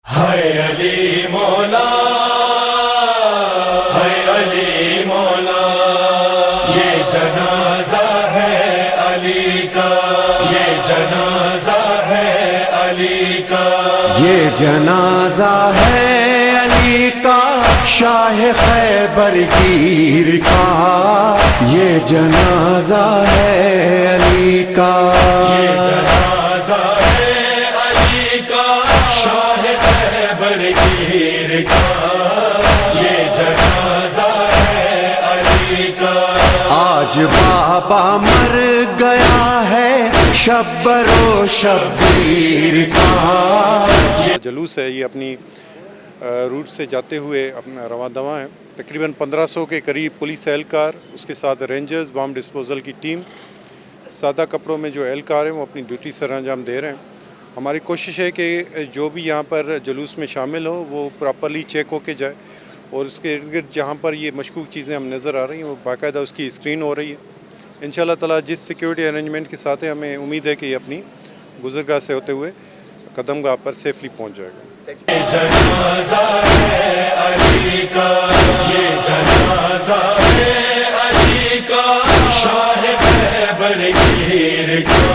ہے علی مولا، ہے علی مولا، یہ جنازہ ہے علی کا، یہ جنازہ ہے علی کا، یہ جنازہ ہے علی کا، شاہ خیبر گیر کا، یہ جنازہ ہے علی کا، یہ جنازہ ہے علی کا، شاہ خیبر گیر کا، یہ جنازہ ہے علی کا۔ آج بابا مر گیا ہے شبر و شبیر کا۔ جلوس ہے، یہ اپنی روٹ سے جاتے ہوئے اپنا رواں دواں ہے۔ تقریباً 1500 کے قریب پولیس اہلکار، اس کے ساتھ رینجرز، بام ڈسپوزل کی ٹیم، سادہ کپڑوں میں جو اہلکار ہیں وہ اپنی ڈیوٹی سر انجام دے رہے ہیں۔ ہماری کوشش ہے کہ جو بھی یہاں پر جلوس میں شامل ہوں وہ پراپرلی چیک ہو کے جائے، اور اس کے ارد گرد جہاں پر یہ مشکوک چیزیں ہم نظر آ رہی ہیں وہ باقاعدہ اس کی اسکرین ہو رہی ہے۔ انشاءاللہ تعالیٰ جس سیکیورٹی ارینجمنٹ کے ساتھ ہے، ہمیں امید ہے کہ یہ اپنی گزرگاہ سے ہوتے ہوئے قدم گاہ پر سیفلی پہنچ جائے گا۔ یہ جنازہ ہے علی کا، یہ جنازہ ہے علی کا، شاہ خیبر گیر کا،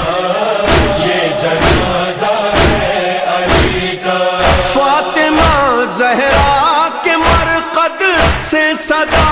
یہ جنازہ ہے علی کا۔ فاطمہ زہرا کے مرقد سے صدا